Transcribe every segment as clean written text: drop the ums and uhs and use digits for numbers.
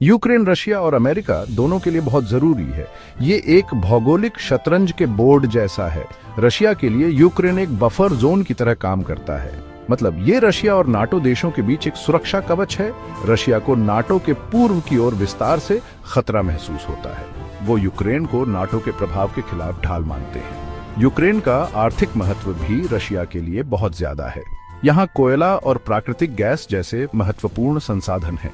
Ukraine Russia और America दोनों के लिए बहुत जरूरी है। ये एक भौगोलिक शतरंज के बोर्ड जैसा है। रशिया के लिए यूक्रेन एक बफर जोन की तरह काम करता है। मतलब ये रशिया और नाटो देशों के बीच एक सुरक्षा कवच है। रशिया को नाटो के पूर्व की ओर विस्तार से खतरा महसूस होता है। वो यूक्रेन को नाटो के प्रभाव के खिलाफ ढाल मानते हैं। यूक्रेन का आर्थिक महत्व भी रशिया के लिए बहुत ज्यादा है। यहाँ कोयला और प्राकृतिक गैस जैसे महत्वपूर्ण संसाधन हैं।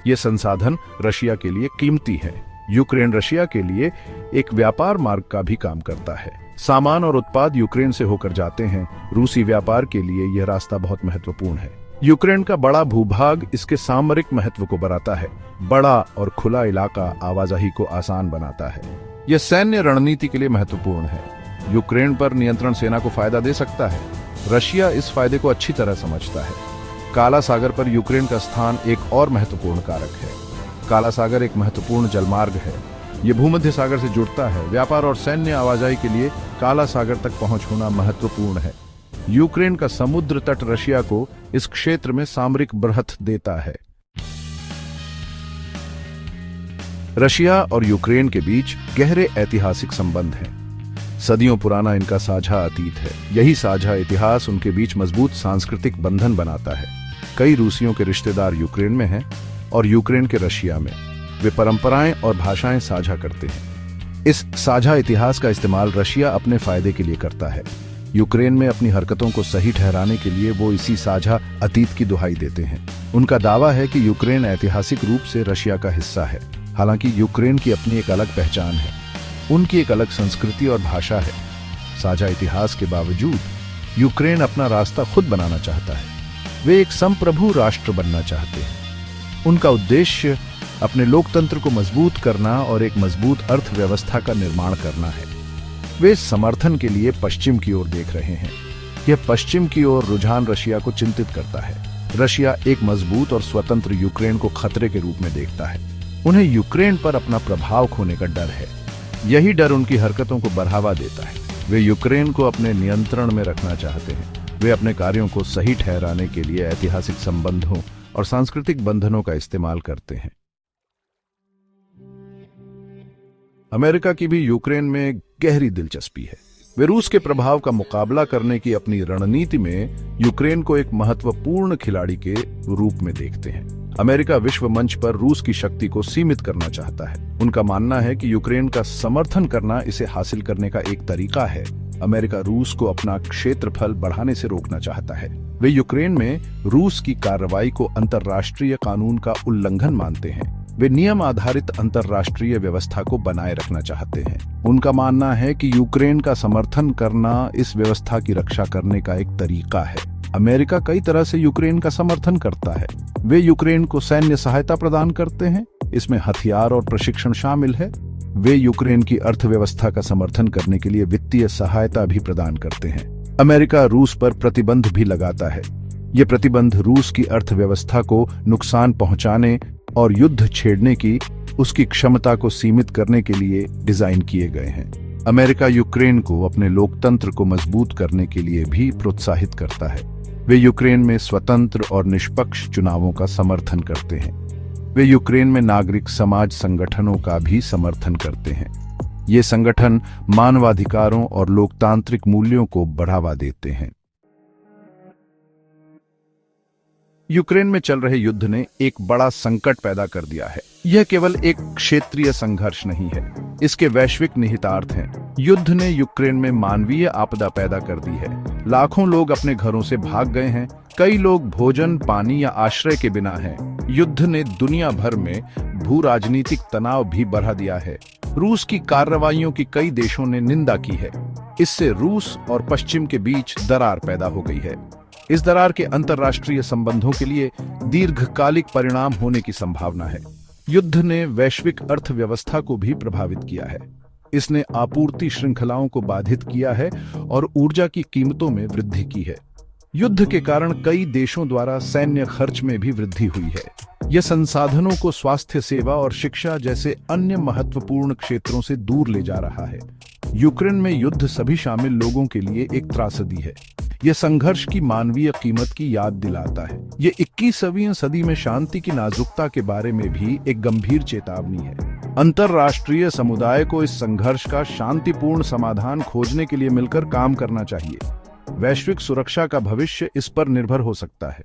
ये संसाधन रशिया के लिए कीमती हैं। यूक्रेन रशिया के लिए एक व्यापार मार्ग का भी काम करता है। सामान और उत्पाद यूक्रेन से होकर जाते हैं। रूसी व्यापार के लिए यह रास्ता बहुत महत्वपूर्ण है। यूक्रेन का बड़ा भूभाग इसके सामरिक महत्व को बढ़ाता है। बड़ा और खुला इलाका आवाजाही को आसान बनाता है। यह सैन्य रणनीति के लिए महत्वपूर्ण है। यूक्रेन पर नियंत्रण सेना को फायदा दे सकता है। रशिया इस फायदे को अच्छी तरह समझता है। काला सागर पर यूक्रेन का स्थान एक और महत्वपूर्ण कारक है। काला सागर एक महत्वपूर्ण जलमार्ग है। यह भूमध्य सागर से जुड़ता है। व्यापार और सैन्य आवाजाही के लिए काला सागर तक पहुंच होना महत्वपूर्ण है। यूक्रेन का समुद्र तट रशिया को इस क्षेत्र में सामरिक बढ़त देता है। रशिया और यूक्रेन के बीच गहरे ऐतिहासिक संबंध हैं। सदियों पुराना इनका साझा अतीत है। यही साझा इतिहास उनके बीच मजबूत सांस्कृतिक बंधन बनाता है। कई रूसियों के रिश्तेदार यूक्रेन में हैं और यूक्रेन के रशिया में। वे परंपराएं और भाषाएं साझा करते हैं। इस साझा इतिहास का इस्तेमाल रशिया अपने फायदे के लिए करता है। यूक्रेन में अपनी हरकतों को सही ठहराने के लिए वो इसी साझा अतीत की दुहाई देते हैं। उनका दावा है कि यूक्रेन ऐतिहासिक रूप से रशिया का हिस्सा है। हालांकि यूक्रेन की अपनी एक अलग पहचान है। उनकी एक अलग संस्कृति और भाषा है। साझा इतिहास के बावजूद यूक्रेन अपना रास्ता खुद बनाना चाहता है। वे एक संप्रभु राष्ट्र बनना चाहते हैं। उनका उद्देश्य अपने लोकतंत्र को मजबूत करना और एक मजबूत अर्थव्यवस्था का निर्माण करना है। वे समर्थन के लिए पश्चिम की ओर देख रहे हैं। यह पश्चिम की ओर रुझान रशिया को चिंतित करता है। रशिया एक मजबूत और स्वतंत्र यूक्रेन को खतरे के रूप में देखता है। उन्हें यूक्रेन पर अपना प्रभाव खोने का डर है। यही डर उनकी हरकतों को बढ़ावा देता है। वे यूक्रेन को अपने नियंत्रण में रखना चाहते हैं। वे अपने कार्यों को सही ठहराने के लिए ऐतिहासिक संबंधों और सांस्कृतिक बंधनों का इस्तेमाल करते हैं। अमेरिका की भी यूक्रेन में गहरी दिलचस्पी है। वे रूस के प्रभाव का मुकाबला करने की अपनी रणनीति में यूक्रेन को एक महत्वपूर्ण खिलाड़ी के रूप में देखते हैं। अमेरिका विश्व मंच पर रूस की शक्ति को सीमित करना चाहता है। उनका मानना है कि यूक्रेन का समर्थन करना इसे हासिल करने का एक तरीका है। अमेरिका रूस को अपना क्षेत्रफल बढ़ाने से रोकना चाहता है। वे यूक्रेन में रूस की कार्रवाई को अंतर्राष्ट्रीय कानून का उल्लंघन मानते हैं। वे नियम आधारित अंतर्राष्ट्रीय व्यवस्था को बनाए रखना चाहते हैं। उनका मानना है कि यूक्रेन का समर्थन करना इस व्यवस्था की रक्षा करने का एक तरीका है। अमेरिका कई तरह से यूक्रेन का समर्थन करता है। वे यूक्रेन को सैन्य सहायता प्रदान करते हैं। इसमें हथियार और प्रशिक्षण शामिल है। वे यूक्रेन की अर्थव्यवस्था का समर्थन करने के लिए वित्तीय सहायता भी प्रदान करते हैं। अमेरिका रूस पर प्रतिबंध भी लगाता है। ये प्रतिबंध रूस की अर्थव्यवस्था को नुकसान पहुंचाने और युद्ध छेड़ने की उसकी क्षमता को सीमित करने के लिए डिजाइन किए गए हैं। अमेरिका यूक्रेन को अपने लोकतंत्र को मजबूत करने के लिए भी प्रोत्साहित करता है। वे यूक्रेन में स्वतंत्र और निष्पक्ष चुनावों का समर्थन करते हैं। वे यूक्रेन में नागरिक समाज संगठनों का भी समर्थन करते हैं। ये संगठन मानवाधिकारों और लोकतांत्रिक मूल्यों को बढ़ावा देते हैं। यूक्रेन में चल रहे युद्ध ने एक बड़ा संकट पैदा कर दिया है। यह केवल एक क्षेत्रीय संघर्ष नहीं है, इसके वैश्विक निहितार्थ हैं। युद्ध ने यूक्रेन में मानवीय आपदा पैदा कर दी है। लाखों लोग अपने घरों से भाग गए हैं। कई लोग भोजन, पानी या आश्रय के बिना हैं। युद्ध ने दुनिया भर में भू राजनीतिक तनाव भी बढ़ा दिया है। रूस की कार्रवाइयों की कई देशों ने निंदा की है। इससे रूस और पश्चिम के बीच दरार पैदा हो गई है। इस दरार के अंतर्राष्ट्रीय संबंधों के लिए दीर्घकालिक परिणाम होने की संभावना है। युद्ध ने वैश्विक अर्थव्यवस्था को भी प्रभावित किया है। इसने आपूर्ति श्रृंखलाओं को बाधित किया है और ऊर्जा की कीमतों में वृद्धि की है। युद्ध के कारण कई देशों द्वारा सैन्य खर्च में भी वृद्धि हुई है। यह संसाधनों को स्वास्थ्य सेवा और शिक्षा जैसे अन्य महत्वपूर्ण क्षेत्रों से दूर ले जा रहा है। यूक्रेन में युद्ध सभी शामिल लोगों के लिए एक त्रासदी है। यह संघर्ष की मानवीय कीमत की याद दिलाता है। ये 21वीं सदी में शांति की नाजुकता के बारे में भी एक गंभीर चेतावनी है। अंतर्राष्ट्रीय समुदाय को इस संघर्ष का शांतिपूर्ण समाधान खोजने के लिए मिलकर काम करना चाहिए। वैश्विक सुरक्षा का भविष्य इस पर निर्भर हो सकता है।